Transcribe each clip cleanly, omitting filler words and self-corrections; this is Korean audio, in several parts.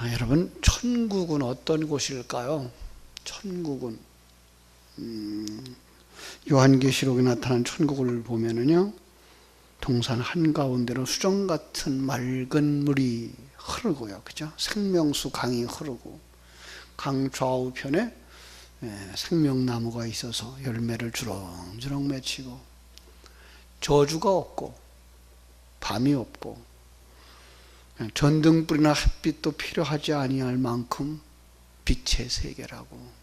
여러분, 천국은 어떤 곳일까요? 천국은 요한계시록에 나타난 천국을 보면은요, 동산 한가운데로 수정 같은 맑은 물이 흐르고요, 그죠? 생명수 강이 흐르고, 강 좌우편에 생명나무가 있어서 열매를 주렁주렁 맺히고, 저주가 없고 밤이 없고, 전등불이나 햇빛도 필요하지 아니할 만큼 빛의 세계라고.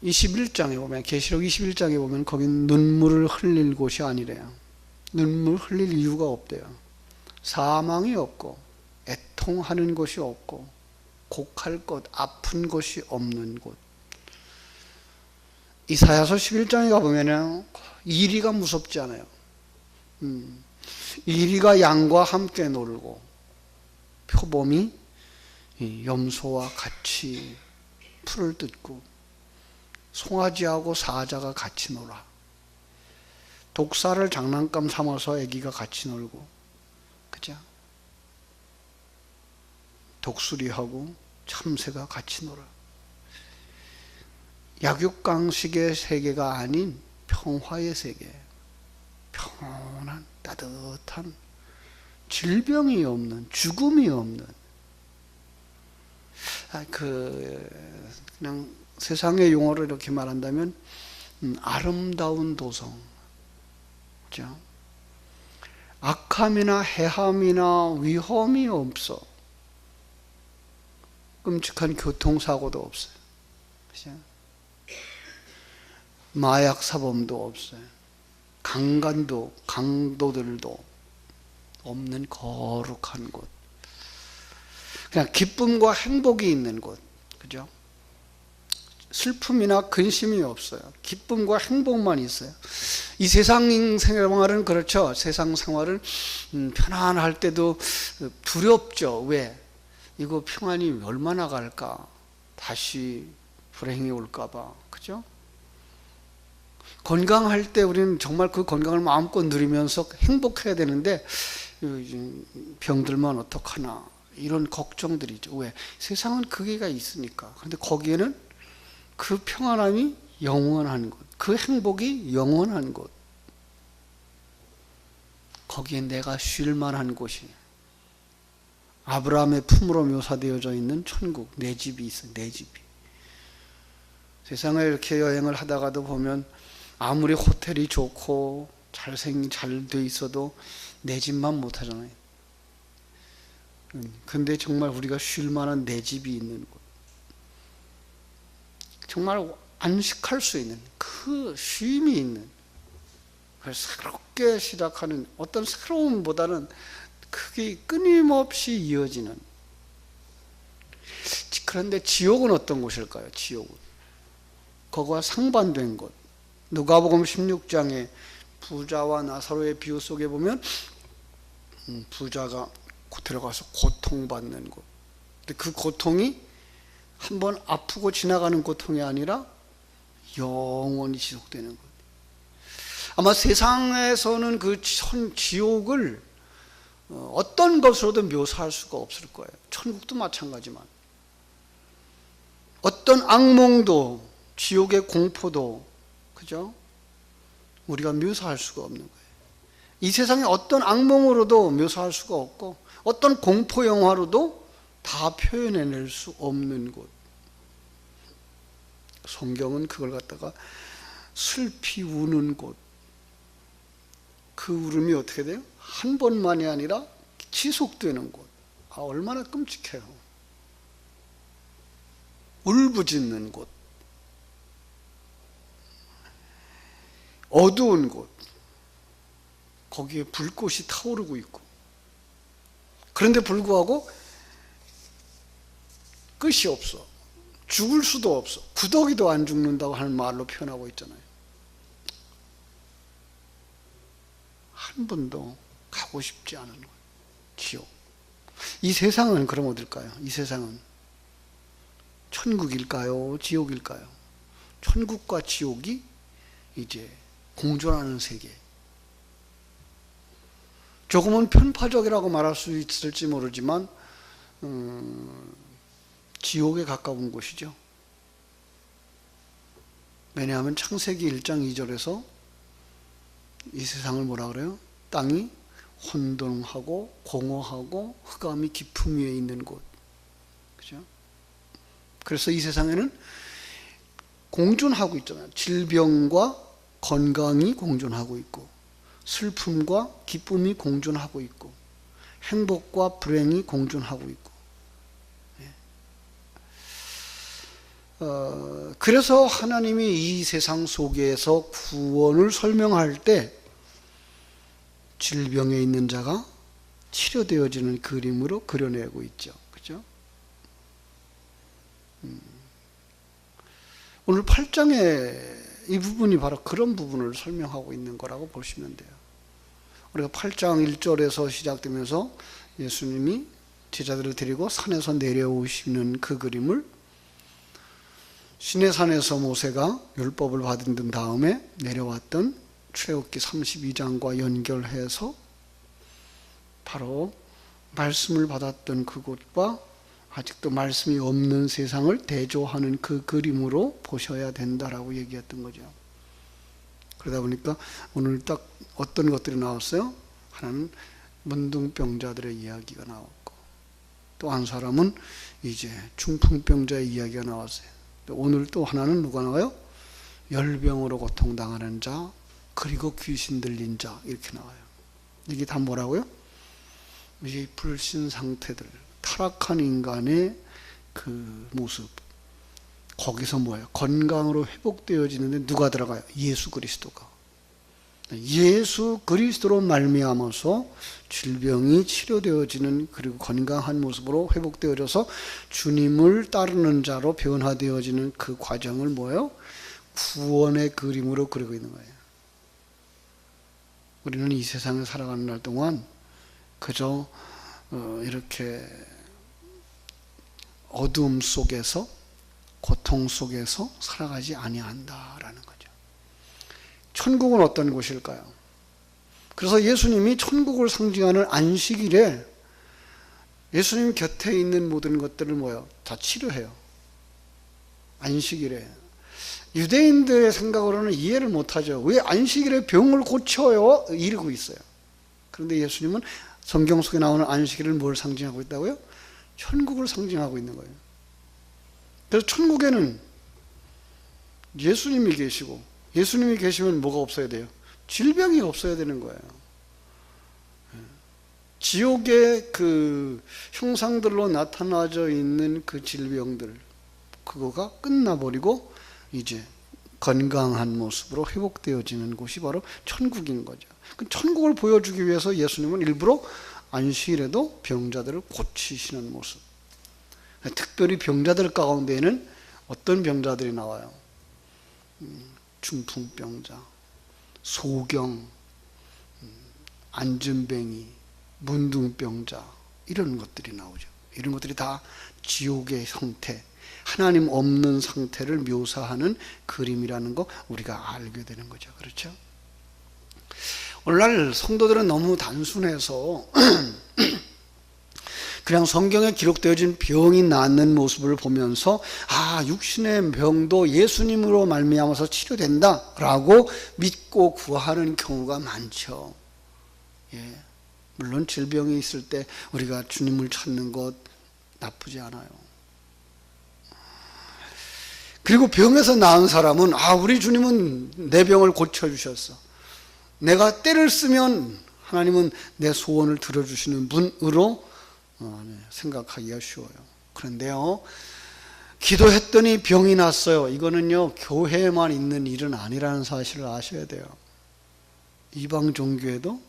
21장에 보면, 계시록 21장에 보면 거긴 눈물을 흘릴 곳이 아니래요. 눈물 흘릴 이유가 없대요. 사망이 없고 애통하는 곳이 없고 곡할 것, 아픈 곳이 없는 곳. 이사야서 11장에 가보면 이리가 무섭지 않아요. 이리가 양과 함께 놀고 표범이 염소와 같이 풀을 뜯고 송아지하고 사자가 같이 놀아. 독사를 장난감 삼아서 아기가 같이 놀고, 그죠? 독수리하고 참새가 같이 놀아. 약육강식의 세계가 아닌 평화의 세계, 평온한 따뜻한, 질병이 없는, 죽음이 없는, 그냥 세상의 용어로 이렇게 말한다면 아름다운 도성, 그죠? 악함이나 해함이나 위험이 없어. 끔찍한 교통사고도 없어요, 그죠? 마약 사범도 없어요. 강도들도 없는 거룩한 곳. 그냥 기쁨과 행복이 있는 곳, 그죠? 슬픔이나 근심이 없어요. 기쁨과 행복만 있어요. 이 세상 생활은 그렇죠. 세상 생활은 편안할 때도 두렵죠. 왜? 이거 평안이 얼마나 갈까? 다시 불행이 올까 봐, 그죠? 건강할 때 우리는 정말 그 건강을 마음껏 누리면서 행복해야 되는데, 병들면 어떡하나 이런 걱정들이죠. 왜? 세상은 그게가 있으니까. 그런데 거기에는 그 평안함이 영원한 곳, 그 행복이 영원한 곳, 거기에 내가 쉴 만한 곳이 아브라함의 품으로 묘사되어져 있는 천국, 내 집이 있어요. 내 집이. 세상에 이렇게 여행을 하다가도 보면 아무리 호텔이 좋고 잘 돼 있어도 내 집만 못 하잖아요. 근데 정말 우리가 쉴 만한 내 집이 있는 곳, 정말 안식할 수 있는 그 쉼이 있는, 새롭게 시작하는 어떤 새로움보다는 그게 끊임없이 이어지는. 그런데 지옥은 어떤 곳일까요? 지옥은 그거와 상반된 곳. 누가복음 16장에 부자와 나사로의 비유 속에 보면 부자가 들어가서 고통받는 곳. 근데 그 고통이 한번 아프고 지나가는 고통이 아니라 영원히 지속되는 것. 아마 세상에서는 그 지옥을 어떤 것으로도 묘사할 수가 없을 거예요. 천국도 마찬가지만. 어떤 악몽도, 지옥의 공포도, 그죠? 우리가 묘사할 수가 없는 거예요. 이 세상의 어떤 악몽으로도 묘사할 수가 없고, 어떤 공포 영화로도 다 표현해낼 수 없는 곳. 성경은 그걸 갖다가 슬피 우는 곳. 그 울음이 어떻게 돼요? 한 번만이 아니라 지속되는 곳. 얼마나 끔찍해요. 울부짖는 곳. 어두운 곳. 거기에 불꽃이 타오르고 있고. 그런데 불구하고 끝이 없어. 죽을 수도 없어. 구더기도 안 죽는다고 하는 말로 표현하고 있잖아요. 한 번도 가고 싶지 않은 것. 지옥. 이 세상은 그럼 어딜까요? 이 세상은 천국일까요? 지옥일까요? 천국과 지옥이 이제 공존하는 세계. 조금은 편파적이라고 말할 수 있을지 모르지만 지옥에 가까운 곳이죠. 왜냐하면 창세기 1장 2절에서 이 세상을 뭐라 그래요? 땅이 혼돈하고 공허하고 흑암이 깊음 위에 있는 곳. 그죠? 그래서 이 세상에는 공존하고 있잖아요. 질병과 건강이 공존하고 있고, 슬픔과 기쁨이 공존하고 있고, 행복과 불행이 공존하고 있고. 그래서 하나님이 이 세상 속에서 구원을 설명할 때 질병에 있는 자가 치료되어지는 그림으로 그려내고 있죠. 그죠? 오늘 8장의 이 부분이 바로 그런 부분을 설명하고 있는 거라고 보시면 돼요. 우리가 8장 1절에서 시작되면서 예수님이 제자들을 데리고 산에서 내려오시는 그 그림을 시내산에서 모세가 율법을 받은 다음에 내려왔던 출애굽기 32장과 연결해서 바로 말씀을 받았던 그곳과 아직도 말씀이 없는 세상을 대조하는 그 그림으로 보셔야 된다라고 얘기했던 거죠. 그러다 보니까 오늘 딱 어떤 것들이 나왔어요? 하나는 문둥병자들의 이야기가 나왔고, 또 한 사람은 이제 중풍병자의 이야기가 나왔어요. 오늘 또 하나는 누가 나와요? 열병으로 고통당하는 자, 그리고 귀신 들린 자, 이렇게 나와요. 이게 다 뭐라고요? 이제 불신 상태들, 타락한 인간의 그 모습. 거기서 뭐예요? 건강으로 회복되어지는데 누가 들어가요? 예수 그리스도가. 예수 그리스도로 말미암아서 질병이 치료되어지는, 그리고 건강한 모습으로 회복되어져서 주님을 따르는 자로 변화되어지는 그 과정을 뭐예요? 구원의 그림으로 그리고 있는 거예요. 우리는 이 세상에 살아가는 날 동안 그저 이렇게 어두움 속에서, 고통 속에서 살아가지 아니한다라는 거죠. 천국은 어떤 곳일까요? 그래서 예수님이 천국을 상징하는 안식일에 예수님 곁에 있는 모든 것들을 뭐예요? 다 치료해요. 안식일에. 유대인들의 생각으로는 이해를 못하죠. 왜 안식일에 병을 고쳐요? 이러고 있어요. 그런데 예수님은 성경 속에 나오는 안식일을 뭘 상징하고 있다고요? 천국을 상징하고 있는 거예요. 그래서 천국에는 예수님이 계시고, 예수님이 계시면 뭐가 없어야 돼요? 질병이 없어야 되는 거예요. 지옥의 그 형상들로 나타나져 있는 그 질병들, 그거가 끝나버리고 이제 건강한 모습으로 회복되어지는 곳이 바로 천국인 거죠. 천국을 보여주기 위해서 예수님은 일부러 안식일에도 병자들을 고치시는 모습. 특별히 병자들 가운데에는 어떤 병자들이 나와요? 중풍병자, 소경, 안전뱅이, 문둥병자, 이런 것들이 나오죠. 이런 것들이 다 지옥의 형태, 하나님 없는 상태를 묘사하는 그림이라는 거 우리가 알게 되는 거죠. 그렇죠? 오늘날 성도들은 너무 단순해서 그냥 성경에 기록되어진 병이 낫는 모습을 보면서 육신의 병도 예수님으로 말미암아서 치료된다라고 믿고 구하는 경우가 많죠. 예. 물론 질병이 있을 때 우리가 주님을 찾는 것 나쁘지 않아요. 그리고 병에서 나은 사람은 우리 주님은 내 병을 고쳐주셨어. 내가 때를 쓰면 하나님은 내 소원을 들어주시는 분으로 생각하기가 쉬워요. 그런데요, 기도했더니 병이 났어요. 이거는요, 교회에만 있는 일은 아니라는 사실을 아셔야 돼요. 이방 종교에도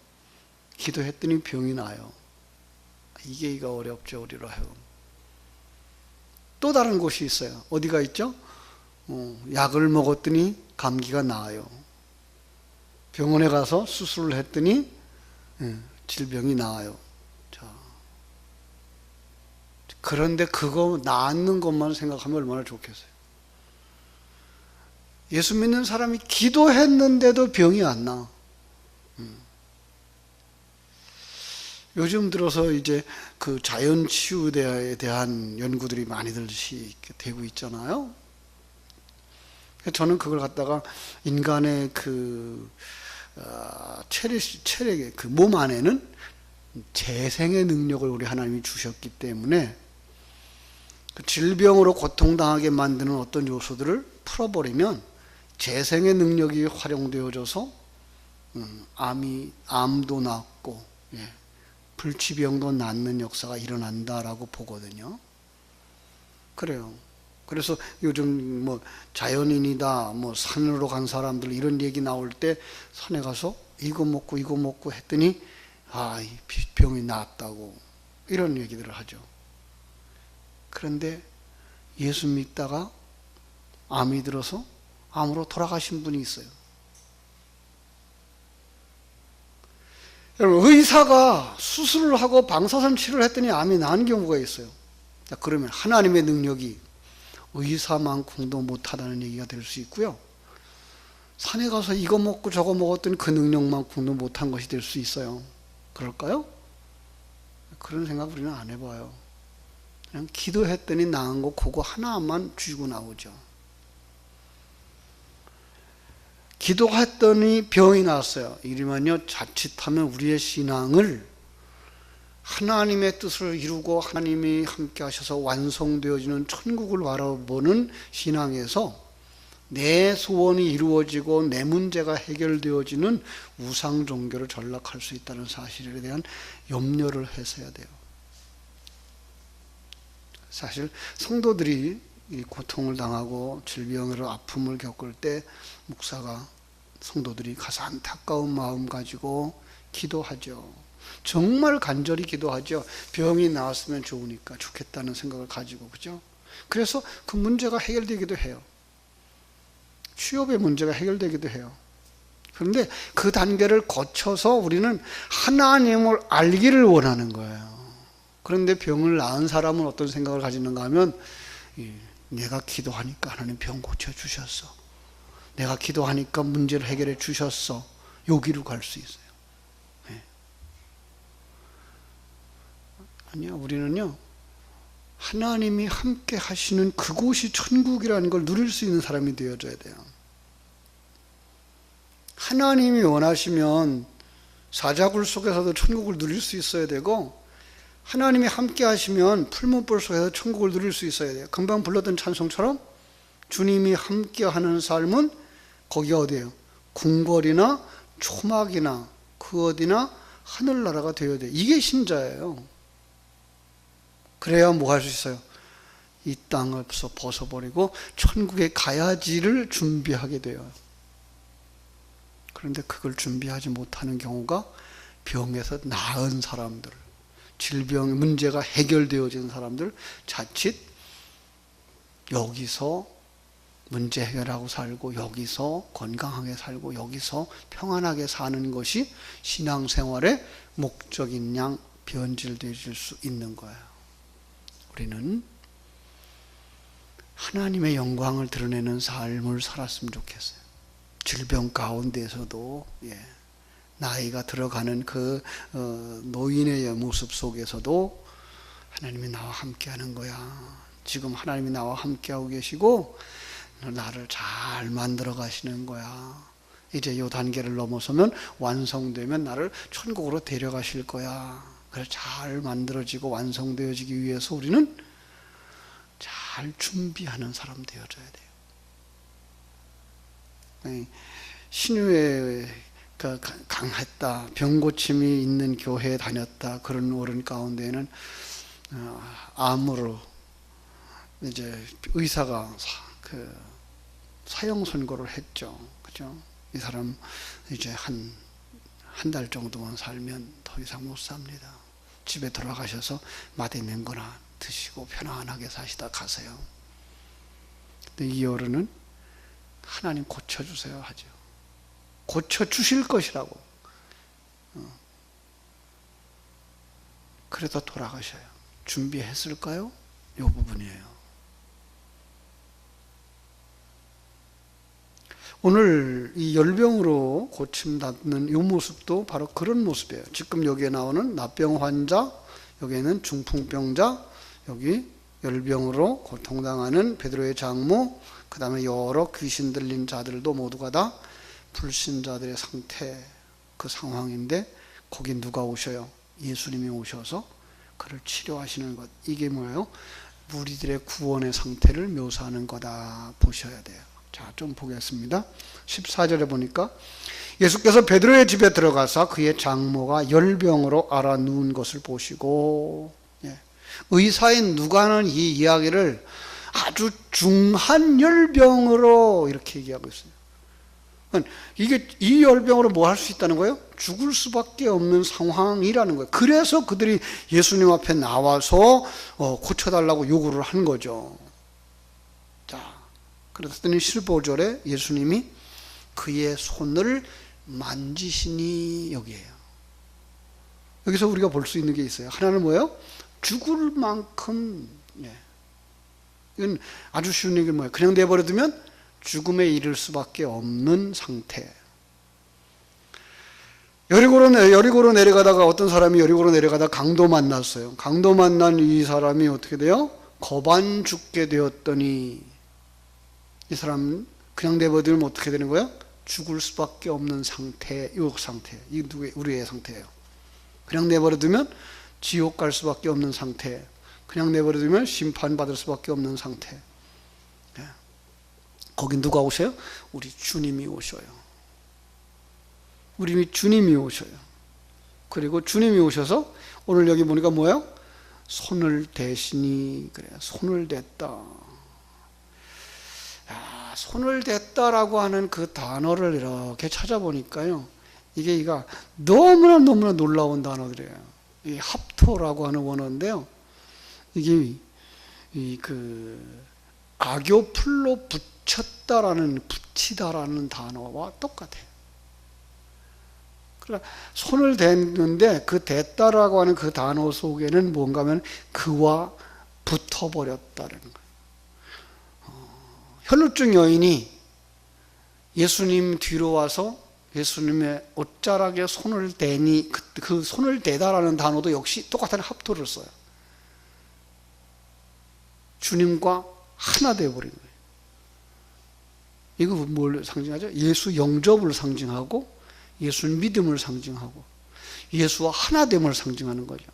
기도했더니 병이 나요. 이게 어렵죠, 우리로 하여금. 또 다른 곳이 있어요. 어디가 있죠? 약을 먹었더니 감기가 나아요. 병원에 가서 수술을 했더니 질병이 나아요. 그런데 그거 낫는 것만 생각하면 얼마나 좋겠어요. 예수 믿는 사람이 기도했는데도 병이 안 나. 요즘 들어서 이제 그 자연 치유에 대한 연구들이 많이들 되고 있잖아요. 저는 그걸 갖다가 인간의 그 체력의 그 몸 안에는 재생의 능력을 우리 하나님이 주셨기 때문에 그 질병으로 고통당하게 만드는 어떤 요소들을 풀어버리면 재생의 능력이 활용되어져서 암도 낫고 불치병도 낫는 역사가 일어난다라고 보거든요. 그래요. 그래서 요즘 뭐 자연인이다, 뭐 산으로 간 사람들 이런 얘기 나올 때 산에 가서 이거 먹고 했더니 이 병이 낫다고 이런 얘기들을 하죠. 그런데 예수 믿다가 암이 들어서 암으로 돌아가신 분이 있어요. 여러분, 의사가 수술을 하고 방사선 치료를 했더니 암이 나은 경우가 있어요. 그러면 하나님의 능력이 의사만큼도 못하다는 얘기가 될 수 있고요. 산에 가서 이거 먹고 저거 먹었더니 그 능력만큼도 못한 것이 될 수 있어요. 그럴까요? 그런 생각 우리는 안 해봐요. 그냥 기도했더니 나은 거 그거 하나만 쥐고 나오죠. 기도했더니 병이 났어요. 이러면요, 자칫하면 우리의 신앙을 하나님의 뜻을 이루고 하나님이 함께 하셔서 완성되어지는 천국을 바라보는 신앙에서 내 소원이 이루어지고 내 문제가 해결되어지는 우상 종교를 전락할 수 있다는 사실에 대한 염려를 했어야 돼요. 사실 성도들이 이 고통을 당하고 질병으로 아픔을 겪을 때 목사가 성도들이 가서 안타까운 마음 가지고 기도하죠. 정말 간절히 기도하죠. 병이 나았으면 좋겠다는 생각을 가지고, 그죠? 그래서 그 문제가 해결되기도 해요. 취업의 문제가 해결되기도 해요. 그런데 그 단계를 거쳐서 우리는 하나님을 알기를 원하는 거예요. 그런데 병을 낳은 사람은 어떤 생각을 가지는가 하면, 내가 기도하니까 하나님 병 고쳐주셨어. 내가 기도하니까 문제를 해결해 주셨어. 여기로 갈 수 있어요. 아니야, 우리는요, 하나님이 함께 하시는 그곳이 천국이라는 걸 누릴 수 있는 사람이 되어져야 돼요. 하나님이 원하시면 사자굴 속에서도 천국을 누릴 수 있어야 되고, 하나님이 함께 하시면 풀문불 속에서 천국을 누릴 수 있어야 돼요. 금방 불렀던 찬송처럼 주님이 함께 하는 삶은 거기가 어디예요? 궁궐이나 초막이나 그 어디나 하늘나라가 되어야 돼요. 이게 신자예요. 그래야 뭐 할 수 있어요? 이 땅에서 벗어버리고 천국에 가야지를 준비하게 돼요. 그런데 그걸 준비하지 못하는 경우가 병에서 나은 사람들, 질병 문제가 해결되어진 사람들, 자칫 여기서 문제 해결하고 살고 여기서 건강하게 살고 여기서 평안하게 사는 것이 신앙생활의 목적인 양 변질되어질 수 있는 거예요. 우리는 하나님의 영광을 드러내는 삶을 살았으면 좋겠어요. 질병 가운데서도 나이가 들어가는 그 노인의 모습 속에서도 하나님이 나와 함께하는 거야. 지금 하나님이 나와 함께하고 계시고 나를 잘 만들어 가시는 거야. 이제 이 단계를 넘어서면 완성되면 나를 천국으로 데려가실 거야. 그래서 잘 만들어지고 완성되어지기 위해서 우리는 잘 준비하는 사람 되어져야 돼요. 신유에 강했다, 병고침이 있는 교회에 다녔다, 그런 어른 가운데에는 암으로 이제 의사가 사형 선고를 했죠. 그죠? 이 사람 이제 한 달 정도만 살면 더 이상 못 삽니다. 집에 돌아가셔서 맛있는 거나 드시고 편안하게 사시다 가세요. 근데 이 어른은 하나님 고쳐주세요 하죠. 고쳐주실 것이라고. 그래도 돌아가셔요. 준비했을까요? 이 부분이에요. 오늘 이 열병으로 고침받는 이 모습도 바로 그런 모습이에요. 지금 여기에 나오는 납병 환자, 여기에는 중풍병자, 여기 열병으로 고통당하는 베드로의 장모, 그 다음에 여러 귀신 들린 자들도 모두가 다 불신자들의 상태, 그 상황인데 거기 누가 오셔요? 예수님이 오셔서 그를 치료하시는 것. 이게 뭐예요? 무리들의 구원의 상태를 묘사하는 거다 보셔야 돼요. 자, 좀 보겠습니다. 14절에 보니까 예수께서 베드로의 집에 들어가서 그의 장모가 열병으로 앓아 누운 것을 보시고, 의사인 누가는 이 이야기를 아주 중한 열병으로 이렇게 얘기하고 있어요. 이게 이 열병으로 뭐 할 수 있다는 거예요? 죽을 수밖에 없는 상황이라는 거예요. 그래서 그들이 예수님 앞에 나와서 고쳐달라고 요구를 한 거죠. 자, 그랬더니 15절에 예수님이 그의 손을 만지시니, 여기에요. 여기서 우리가 볼 수 있는 게 있어요. 하나는 뭐예요? 죽을 만큼, 이건 아주 쉬운 얘기는 뭐예요? 그냥 내버려두면 죽음에 이를 수밖에 없는 상태. 여리고로 내려가다가 어떤 사람이 여리고로 내려가다 강도 만났어요. 강도 만난 이 사람이 어떻게 돼요? 거반 죽게 되었더니, 이 사람은 그냥 내버려두면 어떻게 되는 거예요? 죽을 수밖에 없는 상태, 이 상태. 이 우리의 상태예요. 그냥 내버려두면 지옥 갈 수밖에 없는 상태. 그냥 내버려두면 심판받을 수밖에 없는 상태. 거긴 누가 오셔요? 우리 주님이 오셔요. 우리 주님이 오셔요. 그리고 주님이 오셔서 오늘 여기 보니까 뭐예요? 손을 대시니, 그래요. 손을 댔다. 손을 댔다라고 하는 그 단어를 이렇게 찾아보니까요, 이게 너무나 놀라운 단어들이에요. 이 합토라고 하는 원어인데요, 이게 악교풀로 붙이다라는 단어와 똑같아요. 그러니까 손을 댔는데 그 댔다라고 하는 그 단어 속에는 뭔가 하면 그와 붙어버렸다는 거예요. 혈루증 여인이 예수님 뒤로 와서 예수님의 옷자락에 손을 대니, 그 손을 대다라는 단어도 역시 똑같은 합토를 써요. 주님과 하나 되어버린 거예요. 이거 뭘 상징하죠? 예수 영접을 상징하고, 예수 믿음을 상징하고, 예수와 하나됨을 상징하는 거죠.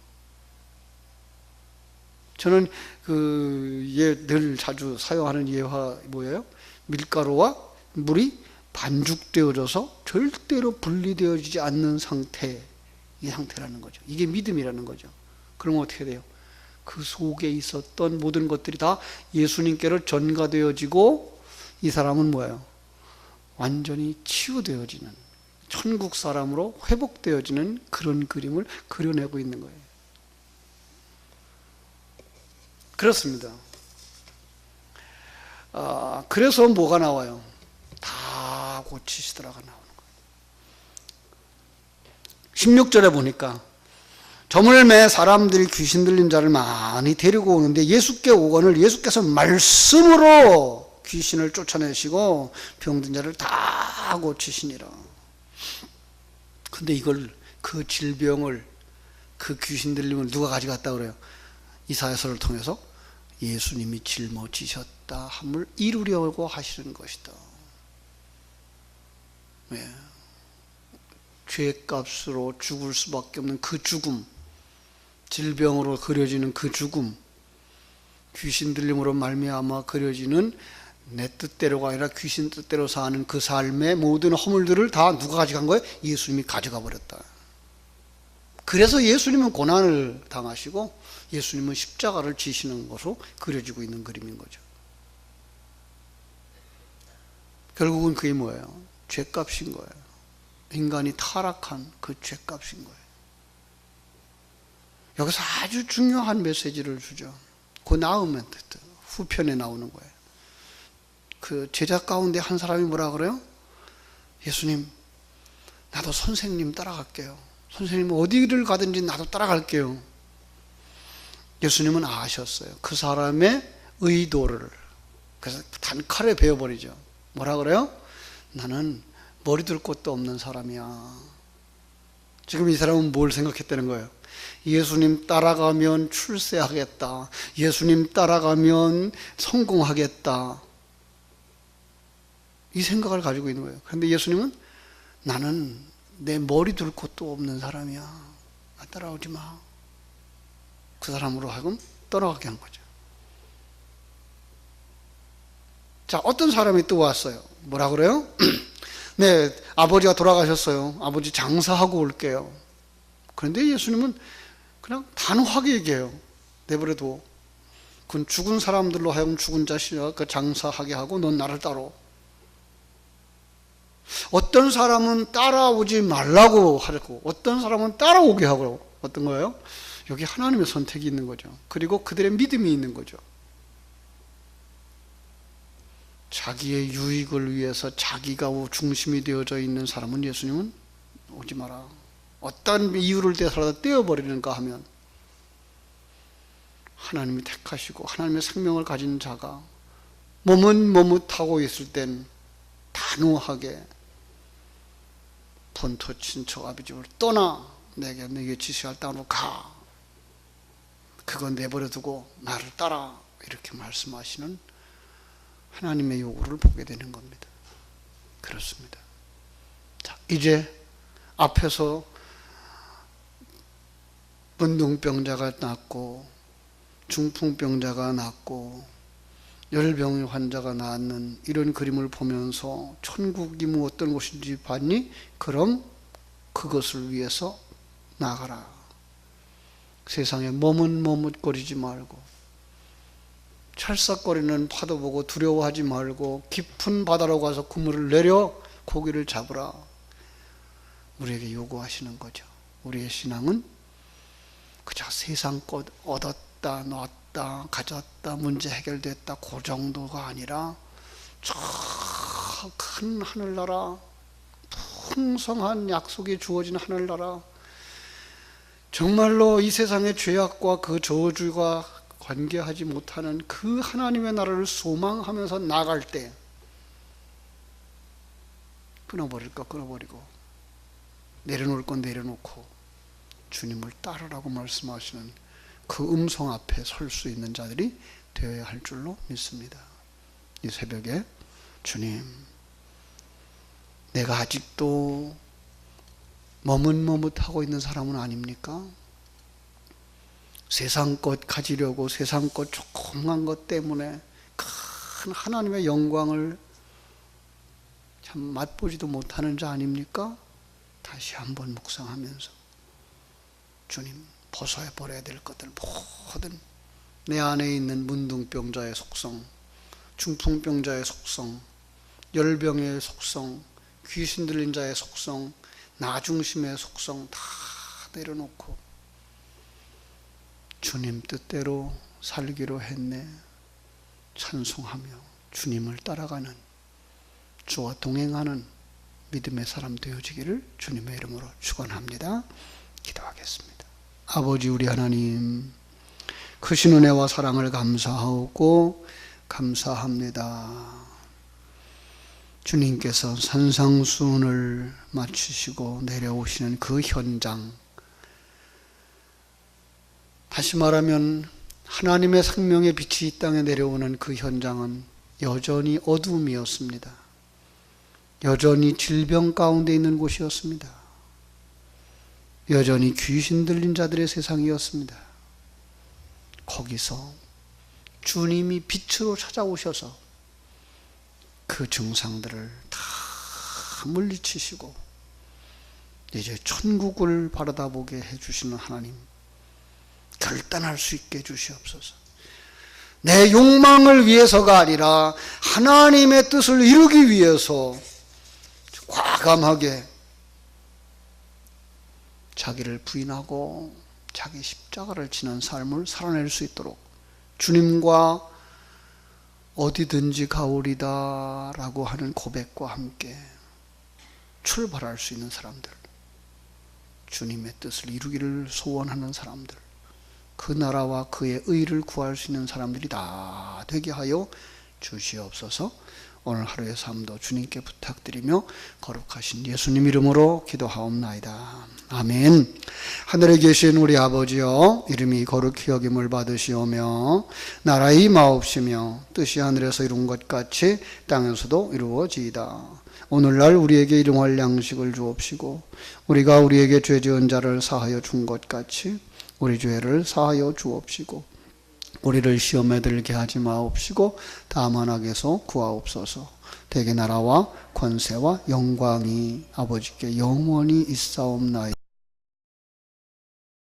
저는 늘 자주 사용하는 예화 뭐예요? 밀가루와 물이 반죽되어져서 절대로 분리되어지지 않는 상태, 이 상태라는 거죠. 이게 믿음이라는 거죠. 그러면 어떻게 돼요? 그 속에 있었던 모든 것들이 다 예수님께로 전가되어지고, 이 사람은 뭐예요? 완전히 치유되어지는, 천국 사람으로 회복되어지는 그런 그림을 그려내고 있는 거예요. 그렇습니다. 그래서 뭐가 나와요? 다 고치시더라가 나오는 거예요. 16절에 보니까 저물을 매 사람들이 귀신 들린 자를 많이 데리고 오는데 예수께 오거늘 예수께서 말씀으로 귀신을 쫓아내시고 병든 자를 다 고치시니라. 근데 그 질병을, 그 귀신 들림을 누가 가져갔다 그래요? 이사야서를 통해서 예수님이 짊어지셨다 함을 이루려고 하시는 것이다. 왜? 죄값으로 죽을 수밖에 없는 그 죽음, 질병으로 그려지는 그 죽음, 귀신 들림으로 말미암아 그려지는 내 뜻대로가 아니라 귀신 뜻대로 사는 그 삶의 모든 허물들을 다 누가 가져간 거예요? 예수님이 가져가 버렸다. 그래서 예수님은 고난을 당하시고 예수님은 십자가를 지시는 것으로 그려지고 있는 그림인 거죠. 결국은 그게 뭐예요? 죄값인 거예요. 인간이 타락한 그 죄값인 거예요. 여기서 아주 중요한 메시지를 주죠. 그 나음 멘트, 후편에 나오는 거예요. 그 제자 가운데 한 사람이 뭐라 그래요? 예수님, 나도 선생님 따라갈게요. 선생님 어디를 가든지 나도 따라갈게요. 예수님은 아셨어요. 그 사람의 의도를. 그래서 단칼에 베어버리죠. 뭐라 그래요? 나는 머리 둘 곳도 없는 사람이야. 지금 이 사람은 뭘 생각했다는 거예요? 예수님 따라가면 출세하겠다. 예수님 따라가면 성공하겠다. 이 생각을 가지고 있는 거예요. 그런데 예수님은 나는 내 머리 둘 곳도 없는 사람이야. 나 따라오지 마. 그 사람으로 하여금 떠나가게 한 거죠. 자, 어떤 사람이 또 왔어요. 뭐라 그래요? 네, 아버지가 돌아가셨어요. 아버지 장사하고 올게요. 그런데 예수님은 그냥 단호하게 얘기해요. 내버려둬. 그건 죽은 사람들로 하여금 죽은 자식아 그 장사하게 하고 넌 나를 따라. 어떤 사람은 따라오지 말라고 하고 어떤 사람은 따라오게 하고 어떤 거예요? 여기 하나님의 선택이 있는 거죠. 그리고 그들의 믿음이 있는 거죠. 자기의 유익을 위해서 자기가 중심이 되어져 있는 사람은 예수님은 오지 마라. 어떤 이유를 대서라도 떼어버리는가 하면 하나님이 택하시고 하나님의 생명을 가진 자가 머뭇머뭇하고 있을 땐 단호하게 본토 친척 아버지를 떠나 내게 너에게 지시할 땅으로 가. 그건 내버려두고 나를 따라. 이렇게 말씀하시는 하나님의 요구를 보게 되는 겁니다. 그렇습니다. 자, 이제 앞에서 문둥병자가 낫고 중풍병자가 낫고 열병 환자가 낫는 이런 그림을 보면서 천국이 뭐 어떤 곳인지 봤니? 그럼 그것을 위해서 나가라. 세상에 머뭇머뭇거리지 말고 찰싹거리는 파도 보고 두려워하지 말고 깊은 바다로 가서 그물을 내려 고기를 잡으라. 우리에게 요구하시는 거죠. 우리의 신앙은 그저 세상 것 얻었다 놨다 가졌다 문제 해결됐다 그 정도가 아니라 저 큰 하늘나라, 풍성한 약속이 주어진 하늘나라, 정말로 이 세상의 죄악과 그 저주가 관계하지 못하는 그 하나님의 나라를 소망하면서 나갈 때 끊어버릴 거 끊어버리고 내려놓을 건 내려놓고 주님을 따르라고 말씀하시는 그 음성 앞에 설 수 있는 자들이 되어야 할 줄로 믿습니다. 이 새벽에 주님, 내가 아직도 머뭇머뭇하고 있는 사람은 아닙니까? 세상 것 가지려고 세상 것 조그만 것 때문에 큰 하나님의 영광을 참 맛보지도 못하는 자 아닙니까? 다시 한번 묵상하면서 주님, 벗어버려야 될 것들 모든 내 안에 있는 문둥병자의 속성, 중풍병자의 속성, 열병의 속성, 귀신 들린 자의 속성, 나중심의 속성 다 내려놓고 주님 뜻대로 살기로 했네 찬송하며 주님을 따라가는 주와 동행하는 믿음의 사람 되어지기를 주님의 이름으로 축원합니다. 기도하겠습니다. 아버지 우리 하나님, 크신 은혜와 사랑을 감사하고 감사합니다. 주님께서 산상수훈을 마치시고 내려오시는 그 현장, 다시 말하면 하나님의 생명의 빛이 이 땅에 내려오는 그 현장은 여전히 어둠이었습니다. 여전히 질병 가운데 있는 곳이었습니다. 여전히 귀신 들린 자들의 세상이었습니다. 거기서 주님이 빛으로 찾아오셔서 그 증상들을 다 물리치시고 이제 천국을 바라다보게 해주시는 하나님, 결단할 수 있게 해주시옵소서. 내 욕망을 위해서가 아니라 하나님의 뜻을 이루기 위해서 과감하게 자기를 부인하고 자기 십자가를 지는 삶을 살아낼 수 있도록 주님과 어디든지 가오리다 라고 하는 고백과 함께 출발할 수 있는 사람들, 주님의 뜻을 이루기를 소원하는 사람들, 그 나라와 그의 의를 구할 수 있는 사람들이 다 되게 하여 주시옵소서. 오늘 하루의 삶도 주님께 부탁드리며 거룩하신 예수님 이름으로 기도하옵나이다. 아멘. 하늘에 계신 우리 아버지여, 이름이 거룩히 여김을 받으시오며 나라의 임하옵시며 뜻이 하늘에서 이룬 것 같이 땅에서도 이루어지이다. 오늘날 우리에게 일용할 양식을 주옵시고 우리가 우리에게 죄 지은 자를 사하여 준 것 같이 우리 죄를 사하여 주옵시고 우리를 시험에 들게 하지 마옵시고 다만 악에서 구하옵소서. 대개 나라와 권세와 영광이 아버지께 영원히 있사옵나이다.